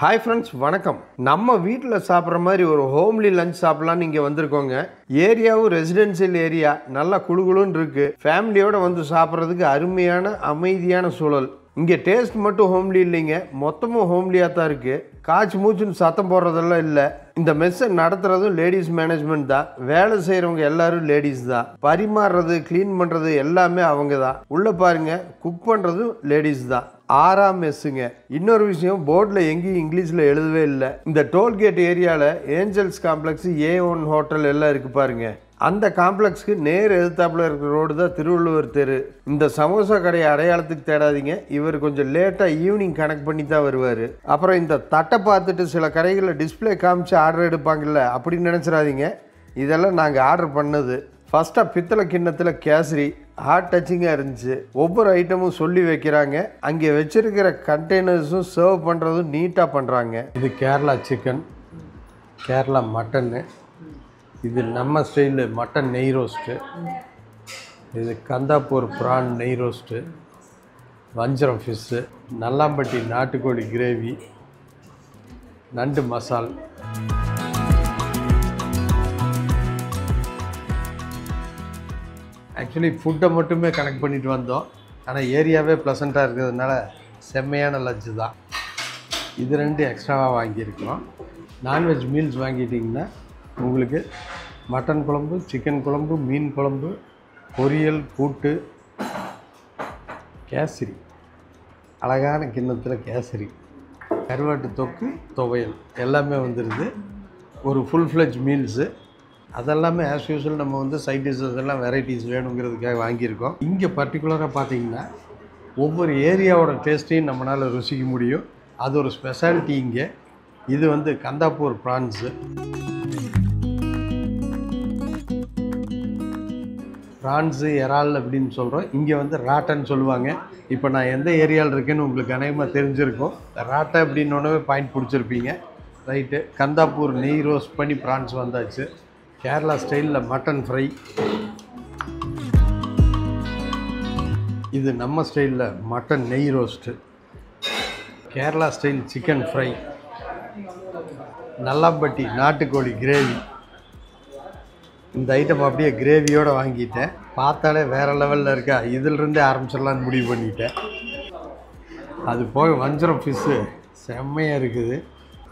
Hi friends, வணக்கம். நம்ம வீட்ல சாப்பிட்ற மாதிரி ஒரு ஹோம்லி லஞ்ச் சாப்பிடலாம்னு இங்க வந்திருக்கோங்க. ஏரியாவும் ரெசிடென்ஷியல் ஏரியா நல்லா குளுகுளுன்னு இருக்கு. ஃபேமிலியோட வந்து சாப்பிட்றதுக்கு அருமையான அமைதியான சூழல். இங்க டேஸ்ட் மட்டும் ஹோம்லி இல்லைங்க, மொத்தமும் ஹோம்லியா தான் இருக்கு. காய்ச்சி மூச்சுன்னு சத்தம் போடுறதெல்லாம் இல்லை. இந்த மெஸ்ஸை நடத்துறதும் லேடிஸ் மேனேஜ்மெண்ட் தான். வேலை செய்கிறவங்க எல்லாரும் லேடிஸ் தான். பரிமாறுறது க்ளீன் பண்ணுறது எல்லாமே அவங்க தான். உள்ளே பாருங்க, குக் பண்ணுறதும் லேடிஸ் தான். 6ஆம் மெஸ்ஸுங்க. இன்னொரு விஷயம், போர்டில் எங்கேயும் இங்கிலீஷில் எழுதவே இல்லை. இந்த டோல்கேட் ஏரியாவில் ஏஞ்சல்ஸ் காம்ப்ளெக்ஸ் A1 ஹோட்டல் எல்லாம் இருக்குது பாருங்க. அந்த காம்ப்ளெக்ஸ்க்கு நேர் எதிர்த்தாப்புல இருக்கிற ரோடு தான் திருவள்ளுவர் தெரு. இந்த சமோசா கடையை அடையாளத்துக்கு தேடாதீங்க, இவர் கொஞ்சம் லேட்டாக ஈவினிங் கனெக்ட் பண்ணி தான் வருவார். அப்புறம் இந்த தட்டை பார்த்துட்டு சில கடைகளில் டிஸ்பிளே காமிச்சு ஆர்டர் எடுப்பாங்கல்ல, அப்படின்னு நினச்சிடாதீங்க. இதெல்லாம் நாங்கள் ஆர்டர் பண்ணது. ஃபஸ்ட்டாக பித்தளை கிண்ணத்தில் கேசரி ஹார்ட் டச்சிங்காக இருந்துச்சு. ஒவ்வொரு ஐட்டமும் சொல்லி வைக்கிறாங்க. அங்கே வச்சிருக்கிற கண்டெய்னர்ஸும் சர்வ் பண்ணுறதும் நீட்டாக பண்ணுறாங்க. இது கேரளா சிக்கன், கேரளா மட்டன்னு, இது நம்ம ஸ்டைலு மட்டன் நெய் ரோஸ்ட்டு, இது கந்தாப்பூர் ப்ரான் நெய் ரோஸ்ட்டு, வஞ்சரம் ஃபிஷ்ஷு, நல்லாம்பட்டி நாட்டுக்கோழி கிரேவி, நண்டு மசால். ஆக்சுவலி ஃபுட்டை மட்டுமே கனெக்ட் பண்ணிட்டு வந்தோம், ஆனால் ஏரியாவே ப்ளசண்ட்டாக இருக்கிறதுனால செம்மையான லஞ்சு தான். இது 2 எக்ஸ்ட்ராவாக வாங்கியிருக்கோம். நான்வெஜ் மீல்ஸ் வாங்கிட்டிங்கன்னா உங்களுக்கு மட்டன் குழம்பு, சிக்கன் குழம்பு, மீன் குழம்பு, பொரியல், கூட்டு, கேசரி, அழகான கிண்ணத்தில் கேசரி, கருவாட்டு தொக்கு, துவையல் எல்லாமே வந்துடுது. ஒரு ஃபுல் ஃப்ளெஜ் மீல்ஸு. அதெல்லாமே ஆஸ் யூஸ்வல் நம்ம வந்து சைட் டிஷ்ஷஸ் எல்லாம் வெரைட்டிஸ் வேணுங்கிறதுக்காக வாங்கியிருக்கோம். இங்கே பர்டிகுலராக பார்த்திங்கன்னா ஒவ்வொரு ஏரியாவோட டேஸ்ட்டையும் நம்மளால் ருசிக்க முடியும். அது ஒரு ஸ்பெஷாலிட்டி இங்கே. இது வந்து கந்தாப்பூர் ப்ரான்ஸு. ப்ரான்ஸு இறால் அப்படின்னு சொல்கிறோம், இங்கே வந்து ராட்டைன்னு சொல்லுவாங்க. இப்போ நான் எந்த ஏரியாவில் இருக்கேன்னு உங்களுக்கு அநேகமாக தெரிஞ்சிருக்கும். ராட்டை அப்படின்னோடவே பாயிண்ட் பிடிச்சிருப்பீங்க. ரைட்டு, கந்தாப்பூர் நெய் ரோஸ்ட் பண்ணி ப்ரான்ஸ் வந்தாச்சு. கேரளா ஸ்டைலில் மட்டன் ஃப்ரை, இது நம்ம ஸ்டைலில் மட்டன் நெய் roast, Kerala style chicken fry, Nallampatti நாட்டுக்கோழி கிரேவி. இந்த ஐட்டம் அப்படியே கிரேவியோடு வாங்கிட்டேன். பார்த்தாலே வேறு லெவலில் இருக்கா, இதிலிருந்தே ஆரம்பிச்சிடலான்னு முடிவு பண்ணிட்டேன். அது போக வஞ்சரம் ஃபிஷ்ஷு செம்மையாக இருக்குது.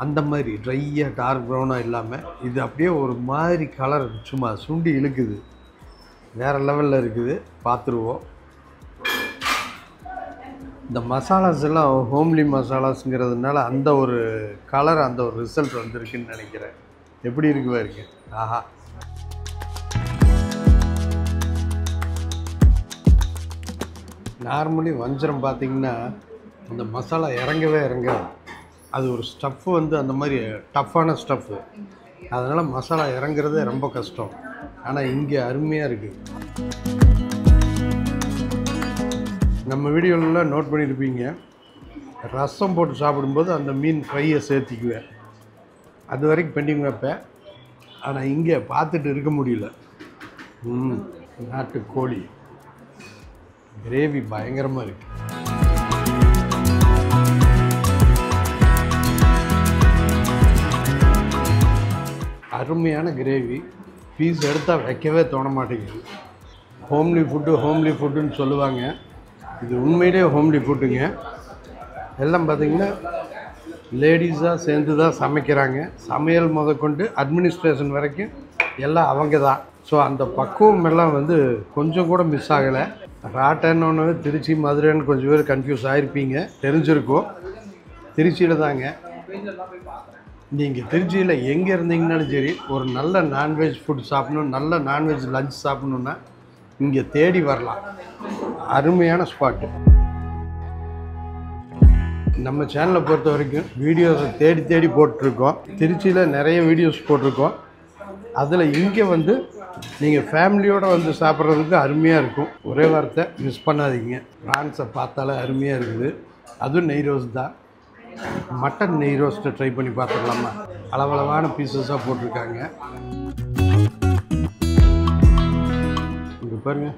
அந்த மாதிரி ட்ரையாக டார்க் ப்ரௌனாக இல்லாமல் இது அப்படியே ஒரு மாதிரி கலர் சும்மா சுண்டி இழுக்குது. வேறு லெவலில் இருக்குது, பார்த்துருவோம். இந்த மசாலாஸ் எல்லாம் ஹோம்லி மசாலாஸுங்கிறதுனால அந்த ஒரு கலர், அந்த ஒரு ரிசல்ட் வந்திருக்குன்னு நினைக்கிறேன். எப்படி இருக்கு பாருங்க, ஆஹா. நார்மலி வஞ்சரம் பார்த்திங்கன்னா அந்த மசாலா இறங்கவே இறங்காது. அது ஒரு ஸ்டஃப்பு வந்து அந்த மாதிரி டஃப்பான ஸ்டஃப்பு, அதனால் மசாலா இறங்குறதே ரொம்ப கஷ்டம். ஆனால் இங்கே அருமையாக இருக்குது. நம்ம வீடியோலலாம் நோட் பண்ணியிருப்பீங்க, ரசம் போட்டு சாப்பிடும்போது அந்த மீன் ஃப்ரையை சேர்த்திக்குவேன். அது வரைக்கும் பெண்டிங் வைப்பேன். ஆனால் இங்கே பார்த்துட்டு இருக்க முடியல. நாட்டுக்கோழி கிரேவி பயங்கரமாக இருக்குது. அருமையான கிரேவி. பீஸ் எடுத்தால் வைக்கவே தோண மாட்டேங்குது. ஹோம்லி ஃபுட்டுன்னு சொல்லுவாங்க. இது உண்மையிலே ஹோம்லி ஃபுட்டுங்க. எல்லாம் பார்த்திங்கன்னா லேடிஸாக சேர்ந்து தான் சமைக்கிறாங்க. சமையல் முதற்கொண்டு அட்மினிஸ்ட்ரேஷன் வரைக்கும் எல்லாம் அவங்க தான். ஸோ அந்த பக்குவம் எல்லாம் வந்து கொஞ்சம் கூட மிஸ் ஆகலை. ராட்டைன்னு திருச்சி மதுரைன்னு கொஞ்சம் பேர் கன்ஃபியூஸ் ஆகிருப்பீங்க, தெரிஞ்சிருக்கும். திருச்சியில் தாங்க. நீங்கள் திருச்சியில் எங்கே இருந்தீங்கன்னாலும் சரி, ஒரு நல்ல நான்வெஜ் ஃபுட் சாப்பிடணும், நல்ல நான்வெஜ் லஞ்ச் சாப்பிட்ணுன்னா இங்கே தேடி வரலாம். அருமையான ஸ்பாட்டு. நம்ம சேனலை பொறுத்த வரைக்கும் வீடியோஸை தேடி போட்டிருக்கோம். திருச்சியில் நிறைய வீடியோஸ் போட்டிருக்கோம். அதில் இங்கே வந்து நீங்கள் ஃபேமிலியோடு வந்து சாப்பிட்றதுக்கு அருமையாக இருக்கும். ஒரே வார்த்தை, மிஸ் பண்ணாதீங்க. ப்ரான்ஸை பார்த்தாலே அருமையாக இருக்குது. அதுவும் நெய் ரோஸ்ட் தான். மட்டன் நெய் ரோஸ்ட்டை ட்ரை பண்ணி பார்த்துடலாமா? அளவளவான பீசஸாக போட்டிருக்காங்க. இங்கே பாருங்கள்,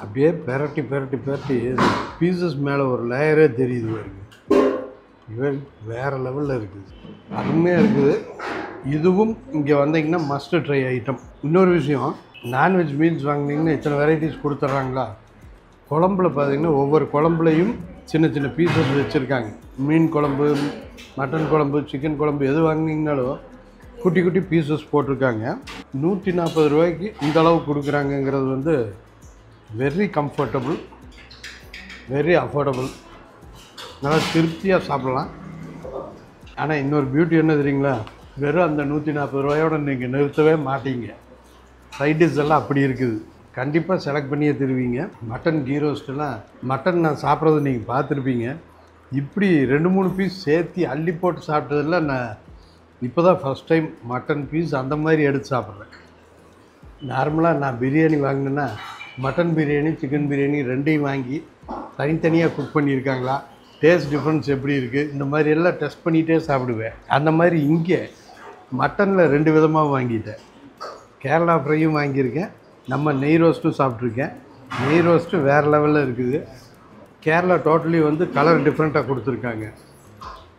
அப்படியே பெரட்டி பெரட்டி பெரட்டி பீசஸ் மேலே ஒரு லேயரே தெரியுது பாருங்க. இவன் வேறு லெவலில் இருக்குது, அருமையாக இருக்குது. இதுவும் இங்கே வந்தீங்கன்னா மஸ்ட் ட்ரை ஐட்டம். இன்னொரு விஷயம், நான்வெஜ் மீல்ஸ் வாங்கினீங்கன்னா இத்தனை வெரைட்டிஸ் கொடுத்துட்றாங்களா. குழம்புல பார்த்தீங்கன்னா ஒவ்வொரு குழம்புலையும் சின்ன சின்ன பீசஸ் வச்சுருக்காங்க. மீன் குழம்பு, மட்டன் குழம்பு, சிக்கன் குழம்பு எது வாங்கினீங்கனாலும் குட்டி குட்டி பீசஸ் போட்டிருக்காங்க. 140 ரூபாய்க்கு இந்த அளவு கொடுக்குறாங்கங்கிறது வந்து வெரி கம்ஃபர்டபுள், வெரி அஃபோர்டபுள். நல்லா திருப்தியாக சாப்பிட்லாம். ஆனால் இன்னொரு பியூட்டி என்ன தெரியுங்களா, வெறும் அந்த 140 ரூபாயோடு நீங்கள் நிறுத்தவே மாட்டீங்க. சைட் டிஷ் எல்லாம் அப்படி இருக்குது, கண்டிப்பாக செலக்ட் பண்ணியே தருவீங்க. மட்டன் கீ ரோஸ்ட்டெல்லாம் மட்டன் நான் சாப்பிட்றது நீங்கள் பார்த்துருப்பீங்க. இப்படி 2-3 பீஸ் சேர்த்து அள்ளி போட்டு சாப்பிட்டதில்ல. நான் இப்போ தான் ஃபஸ்ட் டைம் மட்டன் பீஸ் அந்த மாதிரி எடுத்து சாப்பிட்றேன். நார்மலாக நான் பிரியாணி வாங்கினேன்னா மட்டன் பிரியாணி, சிக்கன் பிரியாணி ரெண்டையும் வாங்கி தனித்தனியாக குக் பண்ணியிருக்காங்களா, டேஸ்ட் டிஃப்ரென்ஸ் எப்படி இருக்குது, இந்த மாதிரி எல்லாம் டெஸ்ட் பண்ணிகிட்டே சாப்பிடுவேன். அந்த மாதிரி இங்கே மட்டனில் 2 விதமாக வாங்கிட்டேன். கேரளா ஃப்ரையும் வாங்கியிருக்கேன், நம்ம நெய் ரோஸ்ட்டும் சாப்பிட்ருக்கேன். நெய் ரோஸ்ட்டு வேறு லெவலில் இருக்குது. கேரளா டோட்டலி வந்து கலர் டிஃப்ரெண்ட்டாக கொடுத்துருக்காங்க.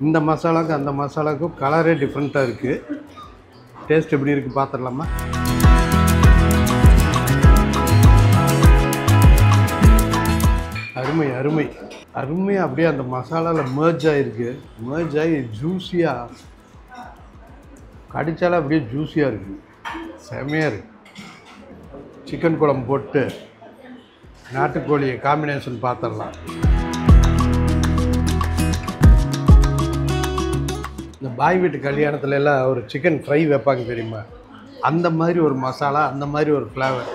இந்த மசாலாவுக்கும் அந்த மசாலாவுக்கும் கலரே டிஃப்ரெண்ட்டாக இருக்குது. டேஸ்ட் எப்படி இருக்குது பார்த்துடலாமா? அருமை அருமை அருமையாக அப்படியே அந்த மசாலாவில் மேர்ஜ் ஆகிருக்கு. மேர்ஜ் ஆகி ஜூஸியாக கடித்தாலும் அப்படியே ஜூஸியாக இருக்குது, செமையாக இருக்குது. சிக்கன் குழம்பு போட்டு நாட்டுக்கோழியை காம்பினேஷன் பார்த்துடலாம். இந்த பாய் வீட்டு கல்யாணத்துல எல்லாம் ஒரு சிக்கன் ஃப்ரை வைப்பாங்க தெரியுமா, அந்த மாதிரி ஒரு மசாலா, அந்த மாதிரி ஒரு ஃப்ளேவர்.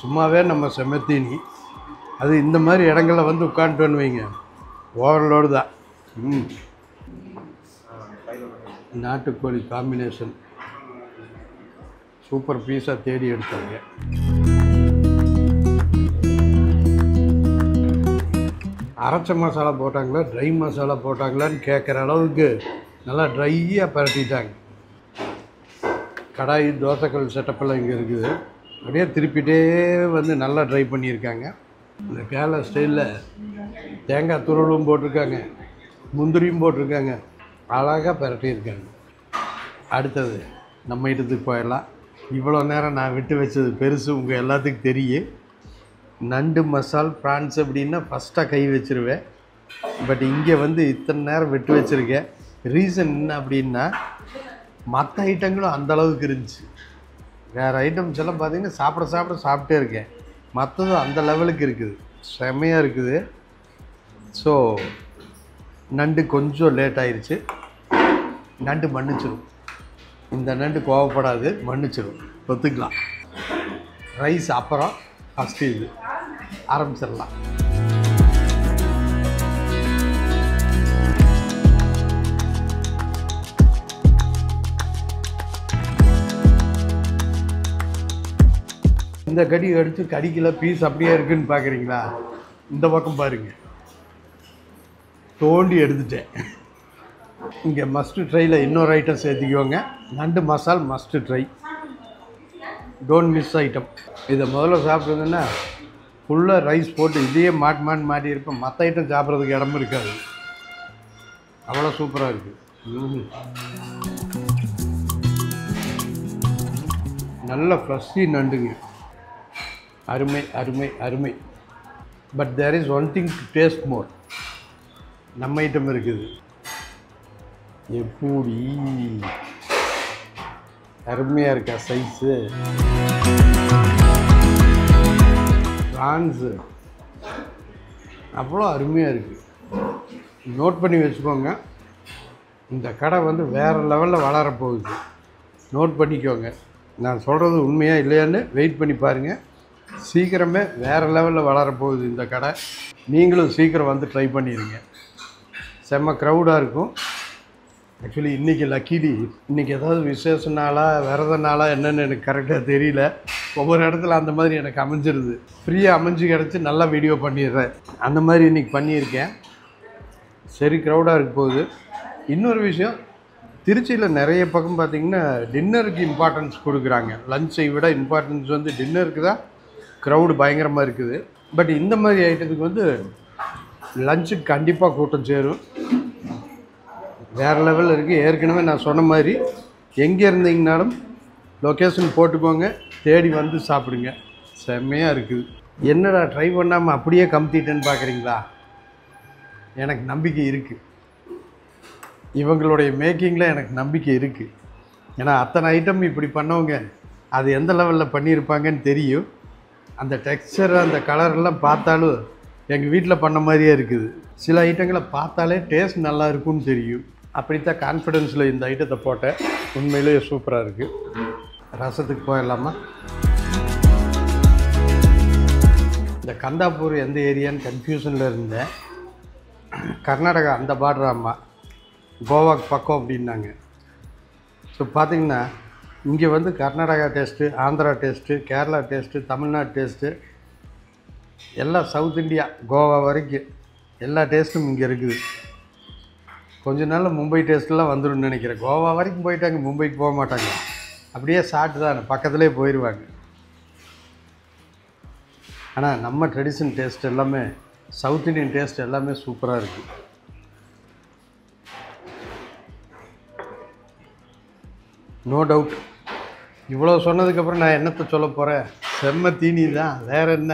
சும்மாவே நம்ம செமத்தீனி, அது இந்த மாதிரி இடங்களில் வந்து உட்காந்துட்டு வைங்க, ஓவர்லோடு தான். நாட்டுக்கோழி காம்பினேஷன் சூப்பர் பீஸாக தேடி எடுத்தாங்க. அரைச்ச மசாலா போட்டாங்களா, ட்ரை மசாலா போட்டாங்களான்னு கேட்குற அளவுக்கு நல்லா ட்ரையாக பரட்டிட்டாங்க. கடாய் தோசைக்கல் செட்டப்பெல்லாம் இங்கே இருக்குது. அப்படியே திருப்பிட்டே வந்து நல்லா ட்ரை பண்ணியிருக்காங்க. இந்த கேரளா ஸ்டைலில் தேங்காய் துருவலும் போட்டிருக்காங்க, முந்திரியும் போட்டிருக்காங்க, அழகாக பரட்டியிருக்காங்க. அடுத்தது நம்ம இடத்துக்கு போயிடலாம். இவ்வளோ நேரம் நான் விட்டு வச்சது பெருசு உங்கள் எல்லாத்துக்கும் தெரியும். நண்டு மசால் ப்ரான்ஸ் அப்படின்னா ஃபஸ்ட்டாக கை வச்சுருவேன். பட் இங்கே வந்து இத்தனை நேரம் விட்டு வச்சுருக்கேன். ரீசன் என்ன அப்படின்னா, மற்ற ஐட்டங்களும் அந்தளவுக்கு இருந்துச்சு. வேறு ஐட்டம்ஸ் எல்லாம் பார்த்திங்கன்னா சாப்பிட்டே இருக்கேன். மற்றதும் அந்த லெவலுக்கு இருக்குது, செமையாக இருக்குது. ஸோ நண்டு கொஞ்சம் லேட் ஆயிடுச்சு. நண்டு மன்னிச்சிடும், இந்த நண்டு கோவப்படாது, மன்னிச்சிடும், ஒத்துக்கலாம். ரைஸ் அப்புறம், ஃபஸ்ட்டு இது ஆரம்பிச்சிடலாம். இந்த கடி அடித்து கடிக்கல, பீஸ் அப்படியே இருக்குதுன்னு பார்க்குறீங்களா? இந்த பக்கம் பாருங்கள், தோண்டி எடுத்துட்டேன். இங்கே மஸ்ட்டு ட்ரையில் இன்னொரு ஐட்டம் சேர்த்துக்குவோங்க. நண்டு மசால் must try, don't miss item. இதை முதல்ல சாப்பிட்றதுன்னா ஃபுல்லாக ரைஸ் போட்டு இதையே மாட்டி இருப்பேன். மற்ற ஐட்டம் சாப்பிட்றதுக்கு இடமும் இருக்காது, அவ்வளோ சூப்பராக இருக்குது. நல்ல ஃப்ரெஷ்ஷி நண்டுங்க, அருமை அருமை அருமை. But there is one thing to taste more. நம்ம ஐட்டம் இருக்குது. எப்படி அருமையாக இருக்கா சைஸு. ப்ரான்ஸு அவ்வளோ அருமையாக இருக்குது. நோட் பண்ணி வச்சுக்கோங்க, இந்த கடை வந்து வேறு லெவலில் வளரப்போகுது. நோட் பண்ணிக்கோங்க. நான் சொல்கிறது உண்மையாக இல்லையான்னு வெயிட் பண்ணி பாருங்கள். சீக்கிரமே வேறு லெவலில் வளரப்போகுது இந்த கடை. நீங்களும் சீக்கிரம் வந்து ட்ரை பண்ணிடுங்க. செம்ம க்ரௌடாக இருக்கும். ஆக்சுவலி இன்றைக்கி லக்கிலி இன்றைக்கி ஏதாவது விசேஷ நாளாக விரத நாளாக என்னென்னு எனக்கு கரெக்டாக தெரியல. ஒவ்வொரு இடத்துல அந்த மாதிரி எனக்கு அமைஞ்சிருது. ஃப்ரீயாக அமைஞ்சு கிடச்சி நல்லா வீடியோ பண்ணிடுறேன். அந்த மாதிரி இன்றைக்கி பண்ணியிருக்கேன். சரி, க்ரௌடாக இருக்க போகுது. இன்னொரு விஷயம், திருச்சியில் நிறைய பக்கம் பார்த்திங்கன்னா டின்னருக்கு இம்பார்ட்டன்ஸ் கொடுக்குறாங்க. லஞ்சை விட இம்பார்ட்டன்ஸ் வந்து டின்னருக்கு தான் க்ரௌடு பயங்கரமாக இருக்குது. பட் இந்த மாதிரி ஐட்டத்துக்கு வந்து லஞ்சுக்கு கண்டிப்பாக கூட்டம் சேரும். வேறு லெவலில் இருக்குது. ஏற்கனவே நான் சொன்ன மாதிரி எங்கே இருந்தீங்கனாலும் லொக்கேஷன் போட்டுக்கோங்க, தேடி வந்து சாப்பிடுங்க. செம்மையாக இருக்குது. என்னடா ட்ரை பண்ணாமல் அப்படியே கமுத்திட்டேன்னு பார்க்குறீங்களா? எனக்கு நம்பிக்கை இருக்குது. இவங்களுடைய மேக்கிங்கில் எனக்கு நம்பிக்கை இருக்குது. ஏன்னா அத்தனை ஐட்டம் இப்படி பண்ணவங்க அது எந்த லெவலில் பண்ணியிருப்பாங்கன்னு தெரியும். அந்த டெக்ஸ்சர், அந்த கலரெல்லாம் பார்த்தாலும் எங்கள் வீட்டில் பண்ண மாதிரியே இருக்குது. சில ஐட்டங்களை பார்த்தாலே டேஸ்ட் நல்லா இருக்கும்னு தெரியும். அப்படித்தான் கான்ஃபிடென்ஸில் இந்த ஐட்டத்தை போட்டேன். உண்மையிலேயே சூப்பராக இருக்குது. ரசத்துக்கு போயிடலாமா? இந்த கந்தாப்பூர் எந்த ஏரியான்னு கன்ஃபியூஷனில் இருந்தேன். கர்நாடகா அந்த பார்டர், அம்மா கோவாக்கு பக்கம் அப்படின்னாங்க. ஸோ பார்த்திங்கன்னா இங்கே வந்து Karnataka taste, Andhra taste, Kerala taste, Tamil Nadu taste, எல்லாம் சவுத் இந்தியா கோவா வரைக்கும் எல்லா டேஸ்ட்டும் இங்கே இருக்குது. கொஞ்ச நாளில் மும்பை டேஸ்ட்டெலாம் வந்துடும் நினைக்கிறேன். கோவா வரைக்கும் போயிட்டாங்க, மும்பைக்கு போக மாட்டாங்க. அப்படியே சாப்பிட்டு தான் பக்கத்துலேயே போயிடுவாங்க. ஆனால் நம்ம ட்ரெடிஷன் டேஸ்ட் எல்லாமே, சவுத் இண்டியன் டேஸ்ட் எல்லாமே சூப்பராக இருக்குது. No doubt. இவ்வளோ சொன்னதுக்கப்புறம் நான் என்னத்தை சொல்ல போகிறேன்? செம்ம தீனி தான், வேறு என்ன.